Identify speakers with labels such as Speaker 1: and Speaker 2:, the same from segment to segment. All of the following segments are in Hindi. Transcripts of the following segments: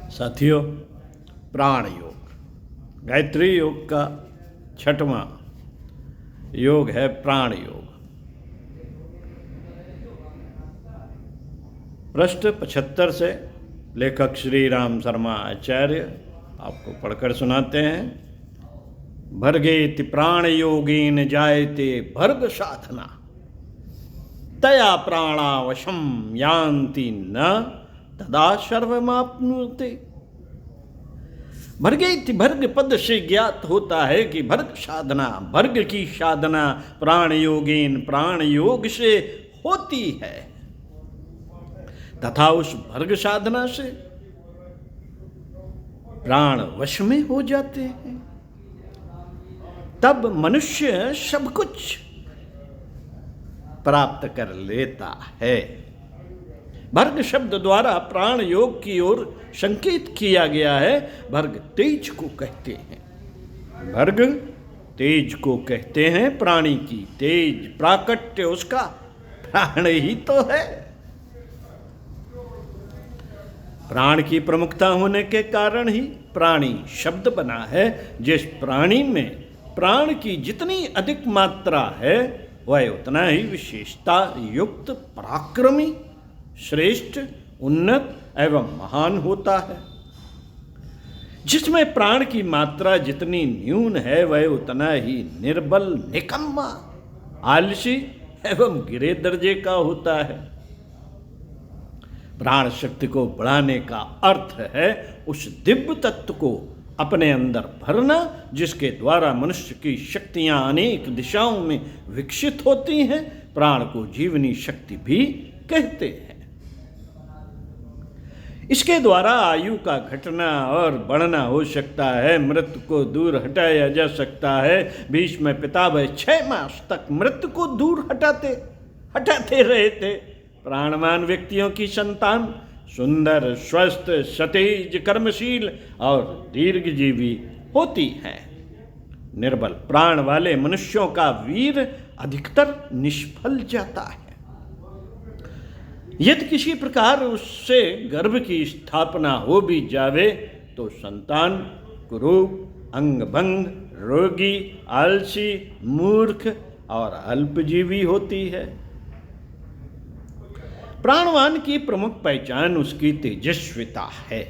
Speaker 1: साथियों, प्राण योग गायत्री योग का 6वां योग है प्राण योग। पृष्ठ 75 से लेखक श्री राम शर्मा आचार्य आपको पढ़कर सुनाते हैं। भर्गेति प्राण योगेन जायते भर्ग साधना, तया प्राणा वशम यान्ति न तदा सर्वमाप्नुते। भर्गेति भर्ग पद से ज्ञात होता है कि भर्ग साधना, भर्ग की साधना प्राण योगेन प्राण योग से होती है तथा उस भर्ग साधना से प्राण वश में हो जाते हैं। तब मनुष्य सब कुछ प्राप्त कर लेता है। भर्ग शब्द द्वारा प्राण योग की ओर संकेत किया गया है। भर्ग तेज को कहते हैं। भर्ग तेज को कहते हैं। प्राणी की तेज प्राकट्य उसका प्राण ही तो है। प्राण की प्रमुखता होने के कारण ही प्राणी शब्द बना है। जिस प्राणी में प्राण की जितनी अधिक मात्रा है वह उतना ही विशेषता युक्त, पराक्रमी, श्रेष्ठ, उन्नत एवं महान होता है। जिसमें प्राण की मात्रा जितनी न्यून है वह उतना ही निर्बल, निकम्मा, आलसी एवं गिरे दर्जे का होता है। प्राण शक्ति को बढ़ाने का अर्थ है उस दिव्य तत्व को अपने अंदर भरना जिसके द्वारा मनुष्य की शक्तियां अनेक दिशाओं में विकसित होती हैं। प्राण को जीवनी शक्ति भी कहते हैं। इसके द्वारा आयु का घटना और बढ़ना हो सकता है। मृत्यु को दूर हटाया जा सकता है। भीष्म पितामह 6 मास तक मृत्यु को दूर हटाते रहे थे। प्राणवान व्यक्तियों की संतान सुंदर, स्वस्थ, सतेज, कर्मशील और दीर्घजीवी होती हैं। निर्बल प्राण वाले मनुष्यों का वीर अधिकतर निष्फल जाता है। यदि किसी प्रकार उससे गर्भ की स्थापना हो भी जावे तो संतान कुरूप, अंगभंग, रोगी, आलसी, मूर्ख और अल्पजीवी होती है। प्राणवान की प्रमुख पहचान उसकी तेजस्विता है।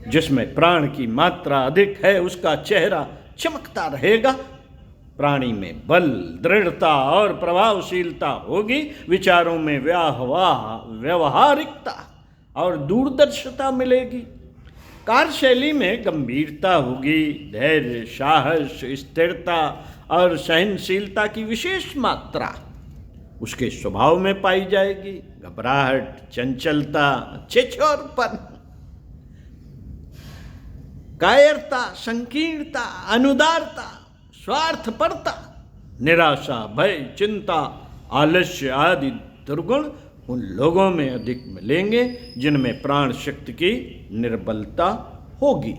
Speaker 1: जिसमें प्राण की मात्रा अधिक है उसका चेहरा चमकता रहेगा। प्राणी में बल, दृढ़ता और प्रभावशीलता होगी। विचारों में व्यवहारिकता और दूरदर्शिता मिलेगी। कार्यशैली में गंभीरता होगी। धैर्य, साहस, स्थिरता और सहनशीलता की विशेष मात्रा उसके स्वभाव में पाई जाएगी। घबराहट, चंचलता, छिछोरपन, कायरता, संकीर्णता, अनुदारता, स्वार्थपरता, निराशा, भय, चिंता, आलस्य आदि दुर्गुण उन लोगों में अधिक मिलेंगे जिनमें प्राण शक्ति की निर्बलता होगी।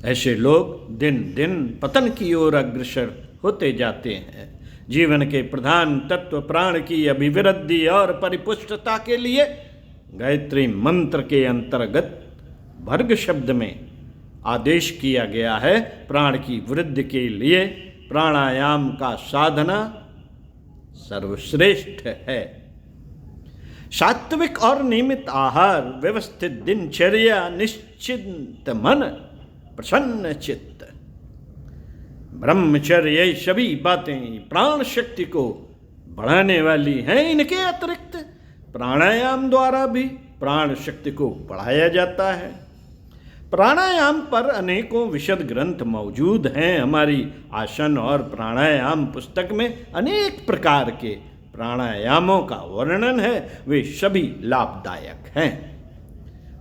Speaker 1: ऐसे लोग दिन दिन पतन की ओर अग्रसर होते जाते हैं। जीवन के प्रधान तत्व प्राण की अभिवृद्धि और परिपुष्टता के लिए गायत्री मंत्र के अंतर्गत भर्ग शब्द में आदेश किया गया है। प्राण की वृद्धि के लिए प्राणायाम का साधना सर्वश्रेष्ठ है। सात्विक और नियमित आहार, व्यवस्थित दिनचर्या, निश्चिंत मन, प्रसन्न चित्त, ब्रह्मचर्य, ये सभी बातें प्राण शक्ति को बढ़ाने वाली हैं। इनके अतिरिक्त प्राणायाम द्वारा भी प्राण शक्ति को बढ़ाया जाता है। प्राणायाम पर अनेकों विशद ग्रंथ मौजूद हैं। हमारी आसन और प्राणायाम पुस्तक में अनेक प्रकार के प्राणायामों का वर्णन है। वे सभी लाभदायक हैं।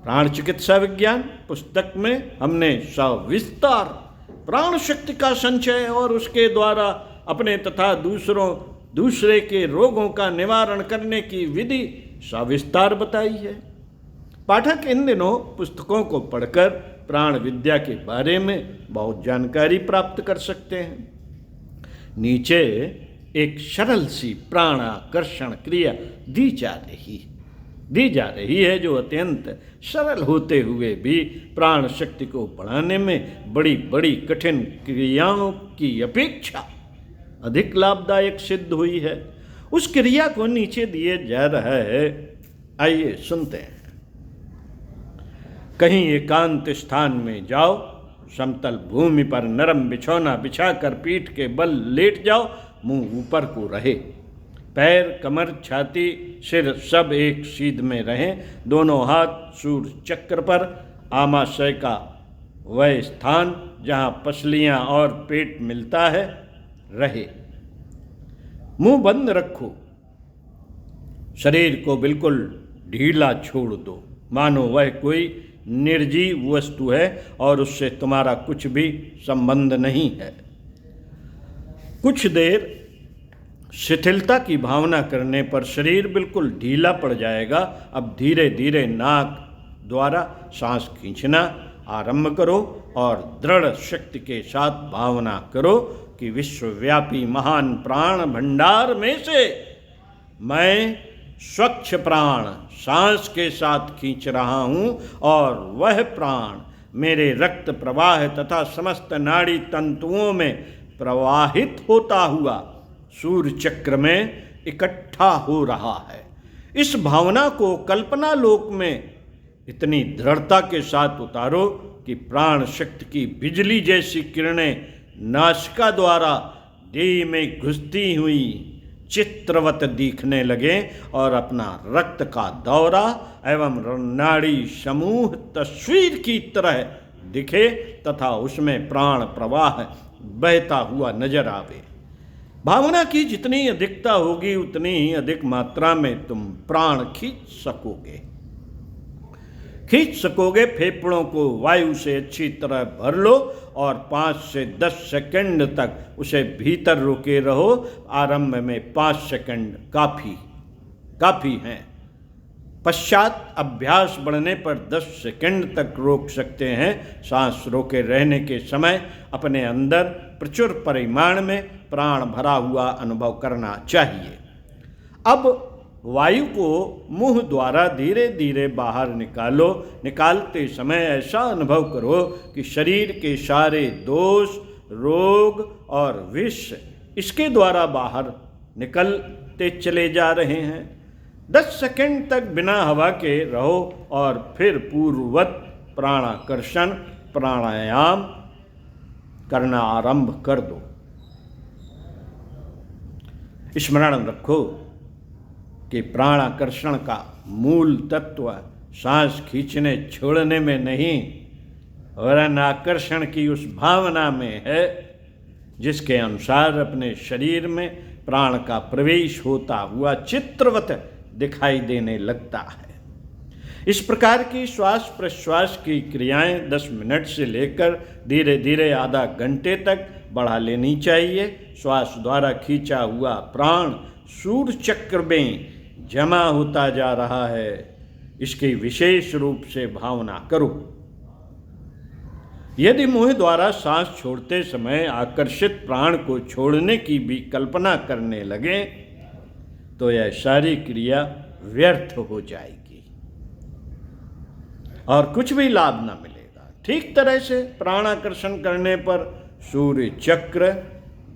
Speaker 1: प्राण चिकित्सा विज्ञान पुस्तक में हमने सविस्तार प्राण शक्ति का संचय और उसके द्वारा अपने तथा दूसरे के रोगों का निवारण करने की विधि सविस्तार बताई है। पाठक इन दिनों पुस्तकों को पढ़कर प्राण विद्या के बारे में बहुत जानकारी प्राप्त कर सकते हैं। नीचे एक सरल सी प्राणाकर्षण क्रिया दी जा रही, दी जा रही है, जो अत्यंत सरल होते हुए भी प्राण शक्ति को बढ़ाने में बड़ी बड़ी कठिन क्रियाओं की अपेक्षा अधिक लाभदायक सिद्ध हुई है। उस क्रिया को नीचे दिए जा रहा है, आइए सुनते हैं। कहीं एकांत स्थान में जाओ, समतल भूमि पर नरम बिछौना बिछाकर पीठ के बल लेट जाओ, मुंह ऊपर को रहे, पैर, कमर, छाती, सिर सब एक सीध में रहें, दोनों हाथ सूर्य चक्र पर, आमाशय का वह स्थान जहाँ पसलियाँ और पेट मिलता है रहे। मुंह बंद रखो, शरीर को बिल्कुल ढीला छोड़ दो, मानो वह कोई निर्जीव वस्तु है और उससे तुम्हारा कुछ भी संबंध नहीं है। कुछ देर शिथिलता की भावना करने पर शरीर बिल्कुल ढीला पड़ जाएगा। अब धीरे धीरे नाक द्वारा सांस खींचना आरंभ करो और दृढ़ शक्ति के साथ भावना करो कि विश्वव्यापी महान प्राण भंडार में से मैं स्वच्छ प्राण सांस के साथ खींच रहा हूँ और वह प्राण मेरे रक्त प्रवाह तथा समस्त नाड़ी तंतुओं में प्रवाहित होता हुआ सूर्य चक्र में इकट्ठा हो रहा है। इस भावना को कल्पना लोक में इतनी दृढ़ता के साथ उतारो कि प्राण शक्ति की बिजली जैसी किरणें नासिका द्वारा देह में घुसती हुई चित्रवत दिखने लगे और अपना रक्त का दौरा एवं नाड़ी समूह तस्वीर की तरह दिखे तथा उसमें प्राण प्रवाह बहता हुआ नजर आवे। भावना की जितनी अधिकता होगी उतनी ही अधिक मात्रा में तुम प्राण खींच सकोगे। फेफड़ों को वायु से अच्छी तरह भर लो और 5 से 10 सेकंड तक उसे भीतर रोके रहो। आरंभ में 5 सेकंड काफ़ी हैं। पश्चात अभ्यास बढ़ने पर 10 सेकंड तक रोक सकते हैं। सांस रोके रहने के समय अपने अंदर प्रचुर परिमाण में प्राण भरा हुआ अनुभव करना चाहिए। अब वायु को मुंह द्वारा धीरे धीरे बाहर निकालो। निकालते समय ऐसा अनुभव करो कि शरीर के सारे दोष, रोग और विष इसके द्वारा बाहर निकलते चले जा रहे हैं। 10 सेकंड तक बिना हवा के रहो और फिर पूर्ववत प्राणाकर्षण प्राणायाम करना आरंभ कर दो। स्मरण रखो कि प्राणाकर्षण का मूल तत्व सांस खींचने छोड़ने में नहीं वरन आकर्षण की उस भावना में है जिसके अनुसार अपने शरीर में प्राण का प्रवेश होता हुआ चित्रवत दिखाई देने लगता है। इस प्रकार की श्वास प्रश्वास की क्रियाएं 10 मिनट से लेकर धीरे धीरे आधा घंटे तक बढ़ा लेनी चाहिए। श्वास द्वारा खींचा हुआ प्राण सूर्य चक्र में जमा होता जा रहा है, इसकी विशेष रूप से भावना करो। यदि मुंह द्वारा सांस छोड़ते समय आकर्षित प्राण को छोड़ने की भी कल्पना करने लगे तो यह सारी क्रिया व्यर्थ हो जाएगी और कुछ भी लाभ न मिलेगा। ठीक तरह से प्राणाकर्षण करने पर सूर्य चक्र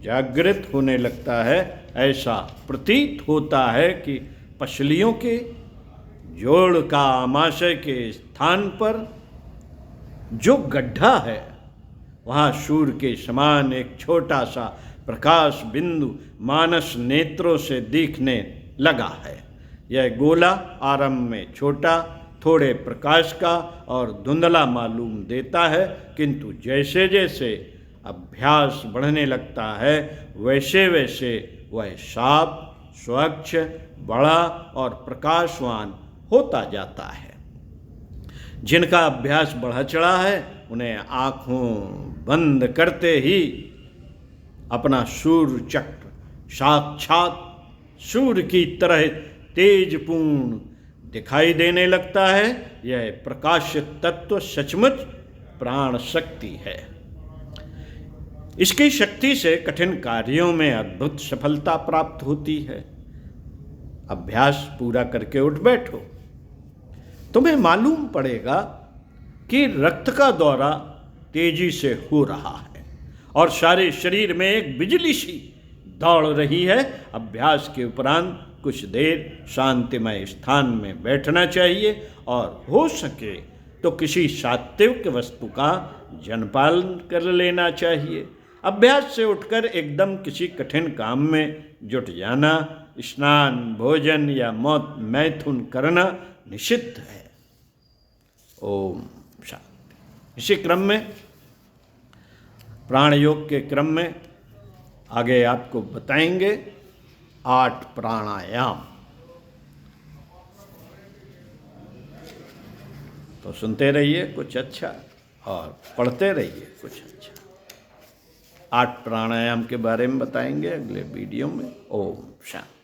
Speaker 1: जागृत होने लगता है। ऐसा प्रतीत होता है कि पसलियों के जोड़ का आमाशय के स्थान पर जो गड्ढा है वहाँ सूर्य के समान एक छोटा सा प्रकाश बिंदु मानस नेत्रों से दिखने लगा है। यह गोला आरंभ में छोटा, थोड़े प्रकाश का और धुंधला मालूम देता है, किंतु जैसे जैसे अभ्यास बढ़ने लगता है वैसे वैसे वह साफ, स्वच्छ, बड़ा और प्रकाशवान होता जाता है। जिनका अभ्यास बढ़ा चढ़ा है उन्हें आँखों बंद करते ही अपना सूर्य चक्र साक्षात सूर्य की तरह तेजपूर्ण दिखाई देने लगता है। यह प्रकाशित तत्व सचमुच प्राण शक्ति है। इसकी शक्ति से कठिन कार्यों में अद्भुत सफलता प्राप्त होती है। अभ्यास पूरा करके उठ बैठो। तुम्हें मालूम पड़ेगा कि रक्त का दौरा तेजी से हो रहा है और सारे शरीर में एक बिजली सी दौड़ रही है। अभ्यास के उपरांत कुछ देर शांतिमय स्थान में बैठना चाहिए और हो सके तो किसी सात्विक वस्तु का जलपान कर लेना चाहिए। अभ्यास से उठकर एकदम किसी कठिन काम में जुट जाना, स्नान, भोजन या मैथुन करना निषिद्ध है। ओम शांति। इसी क्रम में प्राण योग के क्रम में आगे आपको बताएंगे 8 प्राणायाम। तो सुनते रहिए कुछ अच्छा और पढ़ते रहिए कुछ अच्छा। 8 प्राणायाम के बारे में बताएंगे अगले वीडियो में। ओम शांति।